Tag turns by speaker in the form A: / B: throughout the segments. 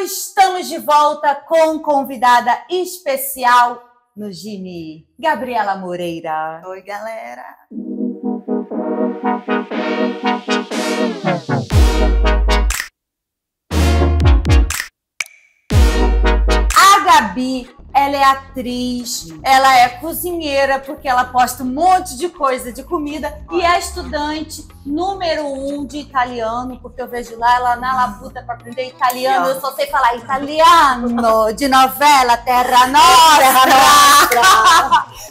A: Estamos de volta com convidada especial no Gini, Gabriela Moreira.
B: Oi, galera!
A: A Gabi, ela é atriz, ela é cozinheira, porque ela posta um monte de coisa de comida, e é estudante número 1 de italiano, porque eu vejo lá ela na labuta para aprender italiano, eu só sei falar italiano, de novela Terra Nostra.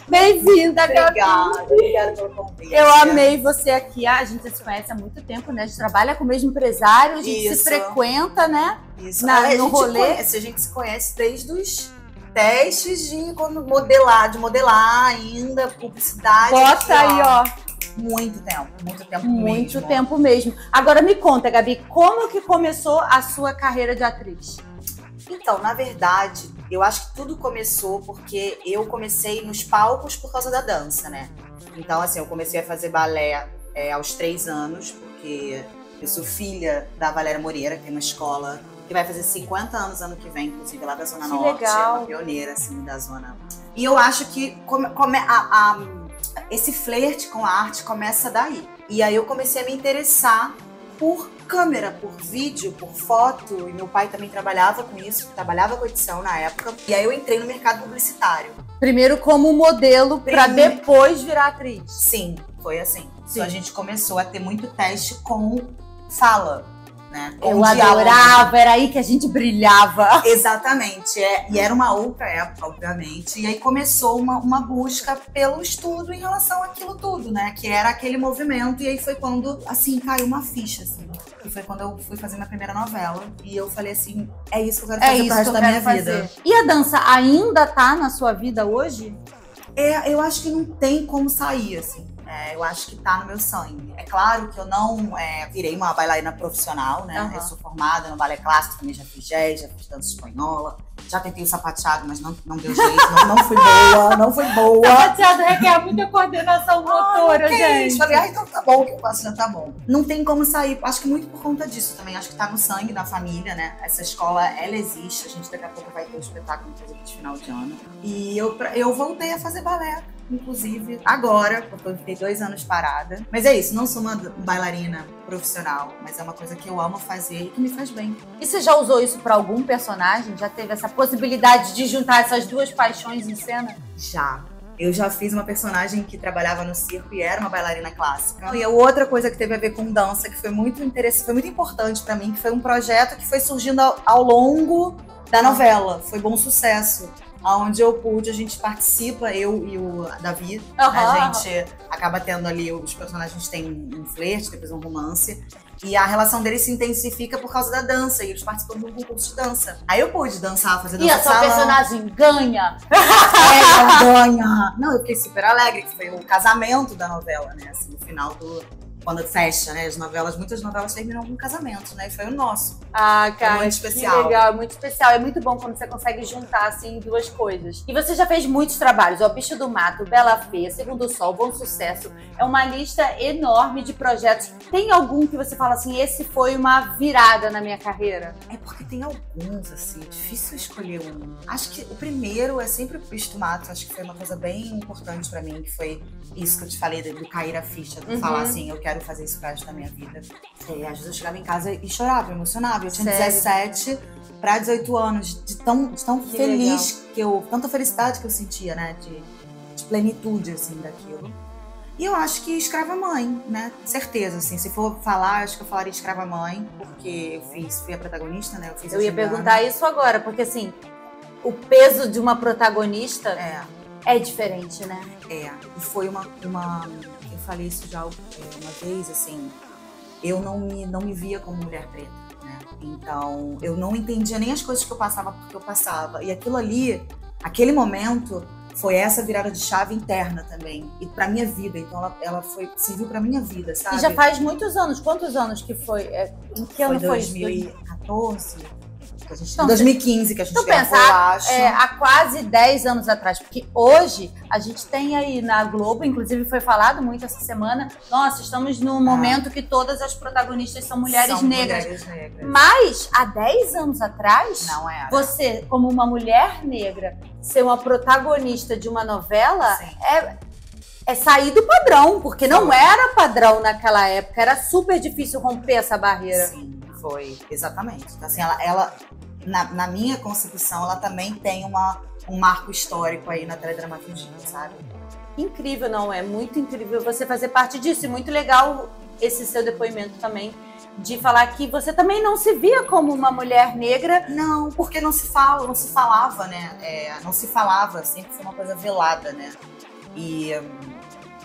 A: Bem-vinda, Gabi.
B: Obrigada pelo convite.
A: Eu amei você aqui. A gente se conhece há muito tempo, né? A gente trabalha com o mesmo empresário, a gente se frequenta, né?
B: Isso.
A: No rolê.
B: A gente se conhece desde os testes de modelar ainda, publicidade.
A: Bota aí, ó.
B: Muito tempo mesmo.
A: Muito tempo mesmo. Agora me conta, Gabi, como que começou a sua carreira de atriz?
B: Então, na verdade, eu acho que tudo começou porque eu comecei nos palcos por causa da dança, né? Então, assim, eu comecei a fazer balé aos 3 anos, porque eu sou filha da Valéria Moreira, que tem uma escola que vai fazer 50 anos ano que vem, inclusive lá da Zona Norte.
A: Legal.
B: É uma pioneira, assim, da Zona. E eu acho que esse flerte com a arte começa daí. E aí eu comecei a me interessar por câmera, por vídeo, por foto. E meu pai também trabalhava com isso, trabalhava com edição na época. E aí eu entrei no mercado publicitário.
A: Primeiro como modelo, para depois virar atriz.
B: Sim, foi assim. Sim. Então a gente começou a ter muito teste com fala. Né?
A: Eu adorava, era aí que a gente brilhava.
B: Exatamente, e era uma outra época, obviamente. E aí começou uma busca pelo estudo em relação àquilo tudo, né? Que era aquele movimento. E aí foi quando, assim, caiu uma ficha, assim. E foi quando eu fui fazer minha primeira novela. E eu falei assim, é isso que eu quero fazer pro resto da minha vida.
A: E a dança ainda tá na sua vida hoje?
B: Eu acho que não tem como sair, assim. Eu acho que tá no meu sangue. É claro que eu não virei uma bailarina profissional, né? Eu sou formada no balé clássico, também já fiz jazz, já fiz dança espanhola. Já tentei o sapateado, mas não deu jeito. Não fui boa.
A: Sapateado requer muita coordenação motora, gente.
B: Falei, então tá bom, o que eu faço já tá bom. Não tem como sair. Acho que muito por conta disso também. Acho que tá no sangue da família, né? Essa escola, ela existe. A gente daqui a pouco vai ter um espetáculo de final de ano. E eu voltei a fazer balé. Inclusive, agora, porque eu fiquei 2 anos parada. Mas é isso, não sou uma bailarina profissional, mas é uma coisa que eu amo fazer e que me faz bem.
A: E você já usou isso pra algum personagem? Já teve essa possibilidade de juntar essas duas paixões em cena?
B: Já. Eu já fiz uma personagem que trabalhava no circo e era uma bailarina clássica. E outra coisa que teve a ver com dança, que foi muito interessante, foi muito importante pra mim, que foi um projeto que foi surgindo ao longo da novela. Foi Bom Sucesso. Onde a gente participa, eu e o Davi, a gente acaba tendo ali, os personagens têm um flerte, depois um romance, e a relação deles se intensifica por causa da dança, e eles participam de um concurso de dança. Aí eu pude dançar, fazer dança de salão.
A: E a sua personagem ganha?
B: Ela ganha! Não, eu fiquei super alegre, que foi o casamento da novela, né, assim, no final quando fecha, né? Muitas novelas terminam com casamento, né? E foi o nosso.
A: Ah, cara,
B: muito especial.
A: Que legal, muito especial. É muito bom quando você consegue juntar, assim, duas coisas. E você já fez muitos trabalhos, ó, Bicho do Mato, Bela Fêia, Segundo Sol, Bom Sucesso. É uma lista enorme de projetos. Tem algum que você fala assim, esse foi uma virada na minha carreira?
B: É porque tem alguns, assim, é difícil escolher um. Acho que o primeiro é sempre o Bicho do Mato. Acho que foi uma coisa bem importante pra mim, que foi isso que eu te falei, do cair a ficha, do falar assim, eu quero fazer isso pro resto da minha vida. Às vezes eu chegava em casa e chorava, emocionava. Eu tinha 17 para 18 anos, de tão feliz tanta felicidade que eu sentia, né? De plenitude, assim, daquilo. E eu acho que Escrava-Mãe, né? Certeza, assim. Se for falar, acho que eu falaria Escrava-Mãe, porque fui a protagonista, né?
A: Eu ia perguntar isso agora, porque assim, o peso de uma protagonista é diferente, né?
B: E foi eu falei isso já uma vez, assim, eu não me via como mulher preta, né? Então, eu não entendia nem as coisas que eu passava porque eu passava. E aquilo ali, aquele momento, foi essa virada de chave interna também. E pra minha vida. Então, ela serviu pra minha vida, sabe?
A: E já faz muitos anos. Quantos anos que foi? Em que ano foi isso?
B: 2014. época.
A: Então,
B: em 2015 que a gente
A: então
B: gravou,
A: pensa,
B: eu acho.
A: há quase 10 anos atrás, porque hoje a gente tem aí na Globo, inclusive foi falado muito essa semana, nossa, estamos num momento que todas as protagonistas são mulheres negras. Mas há 10 anos atrás,
B: não era.
A: Você, como uma mulher negra, ser uma protagonista de uma novela é sair do padrão, porque não era padrão naquela época, era super difícil romper essa barreira.
B: Sim, foi, exatamente. Então, assim, ela na minha concepção, ela também tem um marco histórico aí na teledramaturgia, sabe?
A: Incrível, não é? Muito incrível você fazer parte disso, e muito legal esse seu depoimento também, de falar que você também não se via como uma mulher negra.
B: Não, porque não se falava, né? Não se falava, sempre foi uma coisa velada, né? E,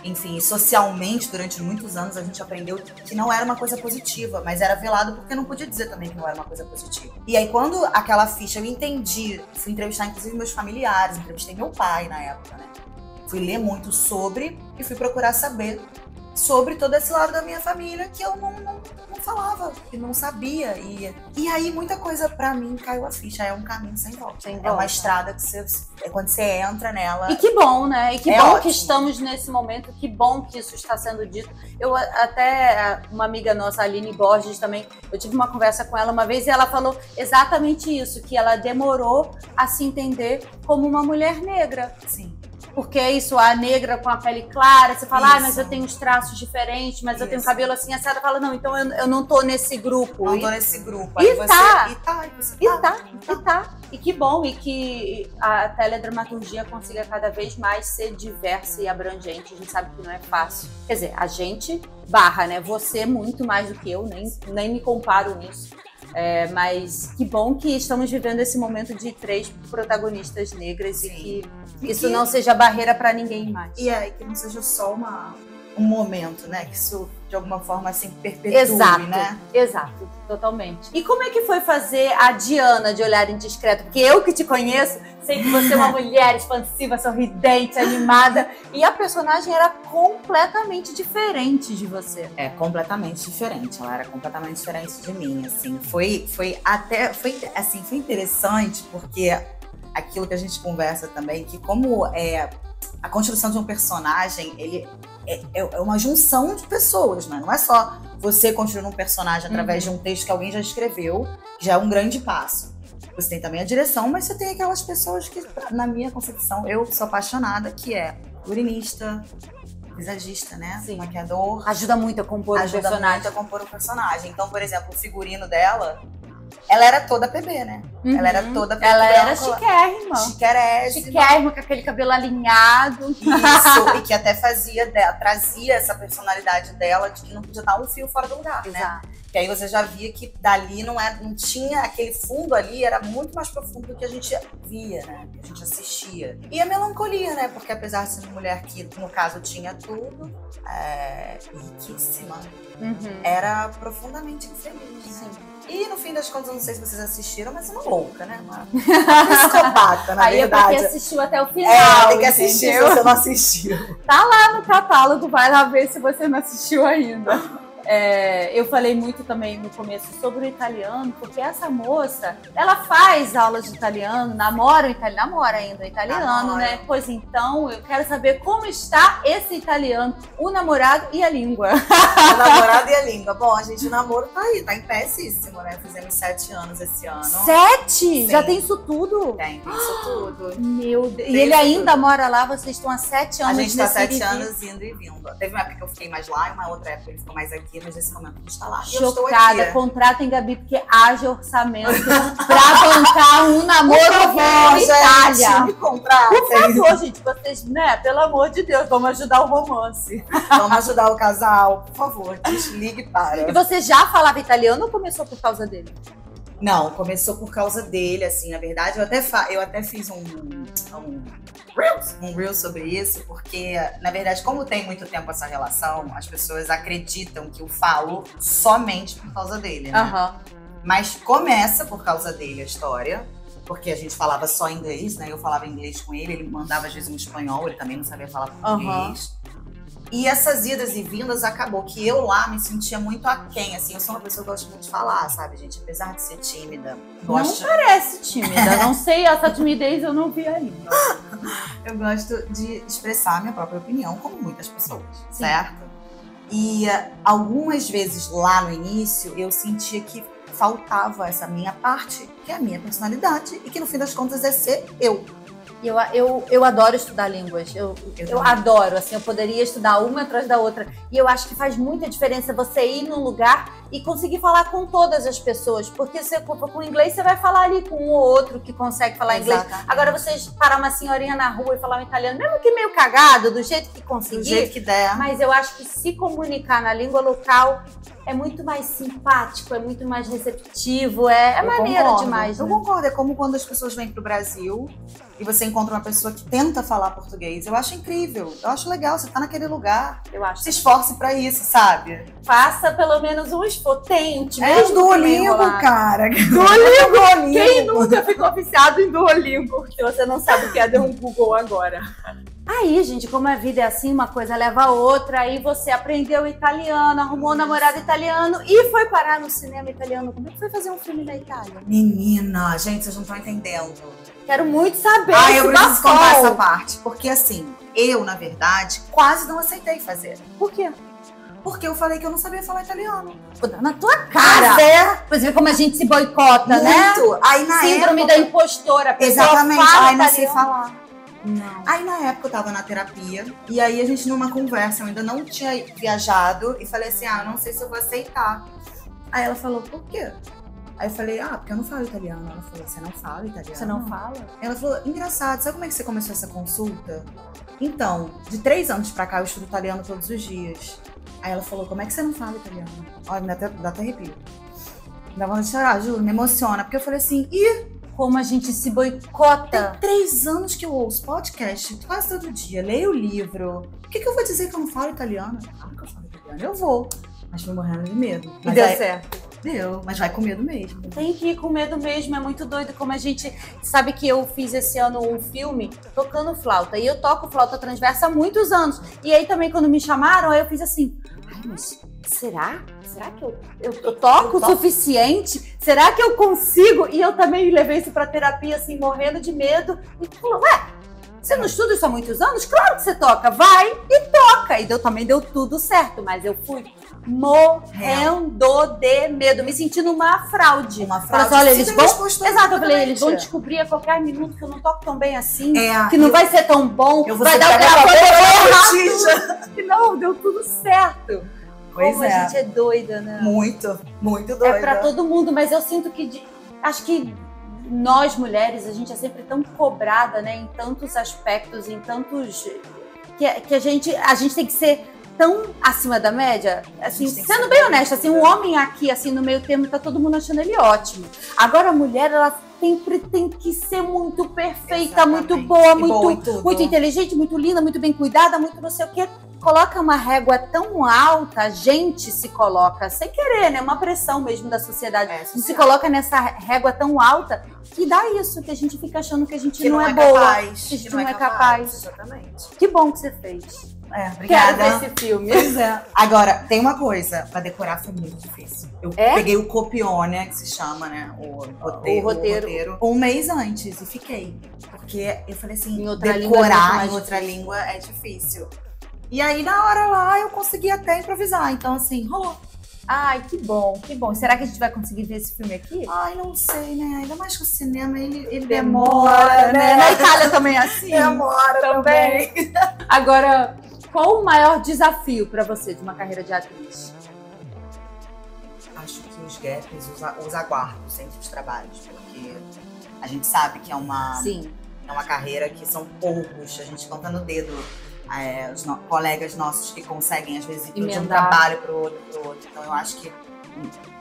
B: enfim, socialmente, durante muitos anos, a gente aprendeu que não era uma coisa positiva, mas era velado porque não podia dizer também que não era uma coisa positiva. E aí, quando aquela ficha eu entendi, fui entrevistar inclusive meus familiares, entrevistei meu pai na época, né? Fui ler muito sobre e fui procurar saber sobre todo esse lado da minha família que eu não falava, que não sabia. E aí muita coisa pra mim caiu a ficha. É um caminho sem volta. É uma estrada que quando você entra nela...
A: E que bom, né? E que bom
B: ótimo.
A: Que estamos nesse momento, que bom que isso está sendo dito. Eu até, uma amiga nossa, a Aline Borges também, eu tive uma conversa com ela uma vez e ela falou exatamente isso, que ela demorou a se entender como uma mulher negra.
B: Sim.
A: Porque é isso, a negra com a pele clara, você fala, mas eu tenho uns traços diferentes, mas eu tenho cabelo assim, a senhora fala, não, então eu não tô nesse grupo.
B: Não tô nesse grupo.
A: E
B: aí
A: tá. E que bom, e que a teledramaturgia consiga cada vez mais ser diversa e abrangente. A gente sabe que não é fácil. Quer dizer, a gente né? Você muito mais do que eu, nem me comparo nisso. Mas que bom que estamos vivendo esse momento de 3 protagonistas negras. Sim. E que isso não seja barreira para ninguém mais.
B: E que não seja só um momento, né? Que isso, de alguma forma, assim, perpetue, né?
A: Exato, totalmente. E como é que foi fazer a Diana de Olhar Indiscreto? Porque eu que te conheço, sei que você é uma mulher expansiva, sorridente, animada, e a personagem era completamente diferente de você.
B: Completamente diferente. Ela era completamente diferente de mim, assim. Foi interessante, porque aquilo que a gente conversa também, que como a construção de um personagem, ele é uma junção de pessoas, né? Não é só você construir um personagem através de um texto que alguém já escreveu, que já é um grande passo. Você tem também a direção, mas você tem aquelas pessoas que, na minha concepção, eu sou apaixonada, que é figurinista, visagista, né?
A: Sim.
B: Maquiador.
A: Ajuda muito a compor o personagem.
B: Muito a compor o personagem. Então, por exemplo, o figurino dela, ela era toda PB, né? Ela era toda PB.
A: Ela era chiquérrima.
B: Chiquérrima,
A: com aquele cabelo alinhado.
B: Isso, e que até trazia essa personalidade dela de que não podia dar um fio fora do lugar, né? Que aí você já via que dali não tinha aquele fundo ali, era muito mais profundo do que a gente via, né? Que a gente assistia. E a melancolia, né? Porque apesar de ser uma mulher que, no caso, tinha tudo, riquíssima, era profundamente infeliz. Sim. E no fim das contas, eu não sei se vocês assistiram, mas é uma louca, né? Uma psicopata, na verdade.
A: Aí é pra quem assistiu até o final.
B: Tem que assistir se você não assistiu.
A: Tá lá no catálogo, vai lá ver se você não assistiu ainda. Eu falei muito também no começo sobre o italiano, porque essa moça, ela faz aulas de italiano, namora ainda o italiano, né? Pois então, eu quero saber como está esse italiano, o namorado e a língua.
B: O namorado e a língua. Bom, o namoro tá aí, tá em péssimo, né? Fizemos 7 anos esse ano.
A: 7? Sim. Já tem isso tudo?
B: Tem isso tudo.
A: Meu Deus. E ele ainda mora lá, vocês estão há 7 anos.
B: A gente tá 7 anos indo e vindo. Teve uma época que eu fiquei mais lá e uma outra época ele ficou mais aqui, mas nesse momento a gente tá lá.
A: Chocada, contratem Gabi, porque haja orçamento pra bancar um namoro na Itália.
B: Me contratem.
A: Por favor, gente, vocês, né, pelo amor de Deus, vamos ajudar o romance.
B: Vamos ajudar o casal, por favor, desligue para.
A: E você já falava italiano ou começou por causa dele?
B: Não, começou por causa dele, assim, na verdade, eu até fiz um Reels sobre isso, porque, na verdade, como tem muito tempo essa relação, as pessoas acreditam que eu falo somente por causa dele, né? Mas começa por causa dele a história, porque a gente falava só inglês, né? Eu falava inglês com ele, ele mandava às vezes um espanhol, ele também não sabia falar português. E essas idas e vindas acabou que eu lá me sentia muito aquém, assim. Eu sou uma pessoa que gosta muito de falar, sabe, gente? Apesar de ser tímida.
A: Não parece tímida. Não sei, essa timidez eu não vi ainda.
B: Eu gosto de expressar a minha própria opinião, como muitas pessoas,
A: Sim.
B: certo? E algumas vezes lá no início eu sentia que faltava essa minha parte, que é a minha personalidade, e que no fim das contas é ser eu.
A: Eu adoro estudar línguas. Eu adoro, assim, eu poderia estudar uma atrás da outra. E eu acho que faz muita diferença você ir num lugar e conseguir falar com todas as pessoas. Porque se com inglês, você vai falar ali com um ou outro que consegue falar inglês. Agora, você parar uma senhorinha na rua e falar um italiano, mesmo que meio cagado, do jeito que conseguir.
B: Do jeito que der.
A: Mas eu acho que se comunicar na língua local é muito mais simpático, é muito mais receptivo, é maneiro demais.
B: Eu concordo, é como quando as pessoas vêm pro Brasil e você encontra uma pessoa que tenta falar português. Eu acho incrível, eu acho legal, você tá naquele lugar.
A: Eu acho.
B: Se esforce pra isso, sabe?
A: Faça pelo menos um esforço, tente.
B: É Duolingo, cara.
A: Duolingo! Quem nunca ficou viciado em Duolingo? Se você não sabe o que é, dê um Google agora. Aí, gente, como a vida é assim, uma coisa leva a outra, aí você aprendeu italiano, arrumou um namorado italiano e foi parar no cinema italiano. Como é que foi fazer um filme na Itália?
B: Menina, gente, vocês não estão entendendo.
A: Quero muito saber.
B: Eu preciso contar essa parte. Porque assim, eu, na verdade, quase não aceitei fazer.
A: Por quê?
B: Porque eu falei que eu não sabia falar italiano.
A: Vou dar na tua cara. Você vê como a gente se boicota,
B: muito,
A: né?
B: Aí na
A: Síndrome
B: época...
A: da impostora. A pessoa
B: exatamente,
A: fala
B: aí não sei
A: italiano.
B: falar.
A: Não.
B: Aí na época eu tava na terapia e aí a gente numa conversa, eu ainda não tinha viajado e falei assim, eu não sei se eu vou aceitar. Aí ela falou, por quê? Aí eu falei, porque eu não falo italiano. Ela falou, você não fala italiano?
A: Você não fala?
B: Ela falou, engraçado, sabe como é que você começou essa consulta? Então, de 3 anos pra cá eu estudo italiano todos os dias. Aí ela falou, como é que você não fala italiano? Olha, dá até arrepio. Dá vontade de chorar, juro, me emociona. Porque eu falei assim,
A: como a gente se boicota.
B: Tem 3 anos que eu ouço podcast quase todo dia, leio o livro. O que eu vou dizer que eu não falo italiano? Claro que eu falo italiano, eu vou. Mas fui morrendo de medo.
A: E deu certo.
B: Deu, mas vai com medo mesmo.
A: Tem que ir com medo mesmo, é muito doido como a gente... Sabe que eu fiz esse ano um filme tocando flauta, e eu toco flauta transversa há muitos anos. E aí também quando me chamaram, aí eu fiz assim, mas será? Será que eu toco o suficiente? Será que eu consigo? E eu também levei isso pra terapia, assim, morrendo de medo. E falou, você não estuda isso há muitos anos? Claro que você toca, vai e toca. E também deu tudo certo, mas eu fui morrendo de medo, me sentindo uma fraude.
B: Uma fraude.
A: Olha, eles vão...
B: Exato,
A: eu falei, eles vão descobrir a qualquer minuto que eu não toco tão bem assim,
B: que
A: não vai ser tão bom, vai dar o errado. E não, deu tudo certo. Como a gente é doida, né?
B: Muito, muito doida.
A: É pra todo mundo, mas eu sinto que... Acho que nós, mulheres, a gente é sempre tão cobrada, né? Em tantos aspectos, em tantos... Que a gente tem que ser tão acima da média. Assim, sendo bem honesta, assim, um homem aqui, assim, no meio termo, tá todo mundo achando ele ótimo. Agora, a mulher, ela sempre tem que ser muito perfeita, exatamente, muito boa, muito inteligente, muito linda, muito bem cuidada, muito não sei o quê. Coloca uma régua tão alta, a gente se coloca, sem querer, né? Uma pressão mesmo da sociedade. A gente se coloca nessa régua tão alta que dá isso, que a gente fica achando que a gente não é boa,
B: capaz,
A: que a gente não é capaz.
B: Exatamente.
A: Que bom que você fez.
B: Obrigada.
A: Quero ver esse filme.
B: Pois é. Agora, tem uma coisa, pra decorar foi muito difícil. Eu peguei o copione, que se chama, né? O roteiro. Um mês antes e fiquei. Porque eu falei assim, decorar em outra língua é difícil. E aí, na hora lá, eu consegui até improvisar. Então, assim, rolou.
A: Ai, que bom, que bom. Será que a gente vai conseguir ver esse filme aqui?
B: Ai, não sei, né? Ainda mais que o cinema, ele demora, né?
A: Na Itália também é assim?
B: Demora também.
A: Agora, qual o maior desafio pra você de uma carreira de atriz?
B: Acho que os gaps, os aguardos entre os trabalhos. Porque a gente sabe que é uma carreira que são poucos. A gente conta no dedo. Os colegas nossos que conseguem, às vezes, ir de um trabalho pro outro. Então, eu acho que,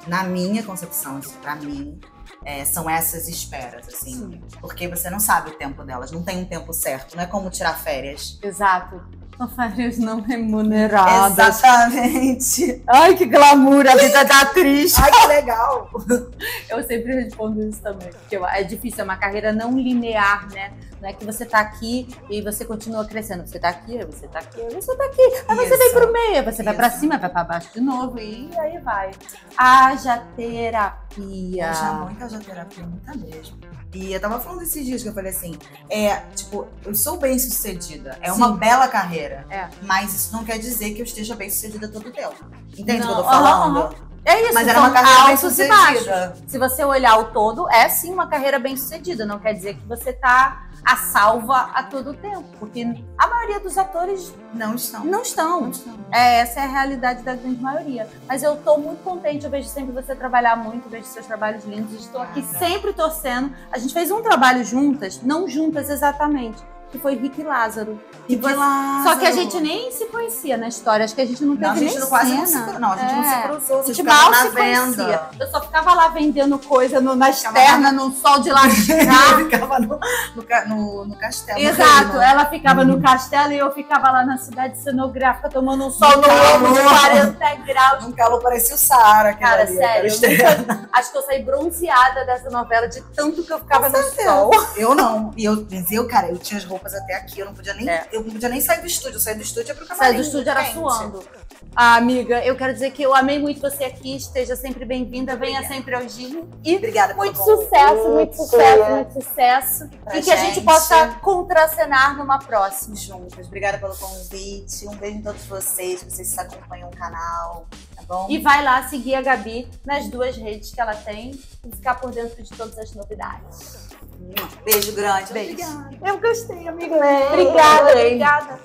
B: na minha concepção, isso pra mim, são essas esperas, assim. Sim. Porque você não sabe o tempo delas, não tem um tempo certo, não é como tirar férias.
A: Exato. São férias não remuneradas.
B: Exatamente.
A: Ai, que glamour a vida da atriz.
B: Ai, que legal.
A: Eu sempre respondo isso também, porque é difícil, é uma carreira não linear, né? Não é que você tá aqui e você continua crescendo. Você tá aqui, aí você tá aqui, aí você tá aqui. Aí você vem pro meio, aí você vai pra cima, vai pra baixo de novo e aí vai. Haja terapia.
B: Haja terapia, muita mesmo. E eu tava falando esses dias que eu falei assim, tipo, eu sou bem sucedida, é uma bela carreira, mas isso não quer dizer que eu esteja bem sucedida todo o tempo. Entende o que eu tô falando?
A: É isso,
B: mas era uma carreira bem sucedida.
A: Baixos. Se você olhar o todo, é sim uma carreira bem sucedida. Não quer dizer que você tá a salva a todo tempo, porque a maioria dos atores não estão. Essa é a realidade da grande maioria. Mas eu tô muito contente, eu vejo sempre você trabalhar muito, vejo seus trabalhos lindos, estou aqui sempre torcendo. A gente fez um trabalho juntas, não juntas exatamente, que foi Rick e Lázaro. Só que a gente nem se conhecia na história, acho que a gente não teve nem cena.
B: A gente não se cruzou,
A: a gente mal se conhecia. Eu só ficava lá vendendo coisa na externa, no sol de lascar.
B: Eu ficava no castelo.
A: Exato, ela ficava no castelo e eu ficava lá na cidade cenográfica tomando um sol no ombro de 40 graus.
B: Um calor parecia o Saara.
A: Cara, sério, acho que eu saí bronzeada dessa novela de tanto que eu ficava no sol.
B: Eu não. E eu dizia, cara, eu tinha as roupas até aqui, eu não podia nem sair do estúdio. Eu saí do estúdio ia pro camarim.
A: Saí do estúdio era suando. Amiga, eu quero dizer que eu amei muito você aqui, esteja sempre bem-vinda, venha sempre ao Gino. E
B: obrigada
A: muito sucesso, muito sucesso. E que a gente possa contracenar numa próxima.
B: Juntas. Obrigada pelo convite. Um beijo em todos vocês acompanham o canal, tá bom?
A: E vai lá seguir a Gabi nas 2 redes que ela tem e ficar por dentro de todas as novidades.
B: Beijo grande.
A: Beijo.
B: Obrigada.
A: Eu gostei, amiga. Obrigada.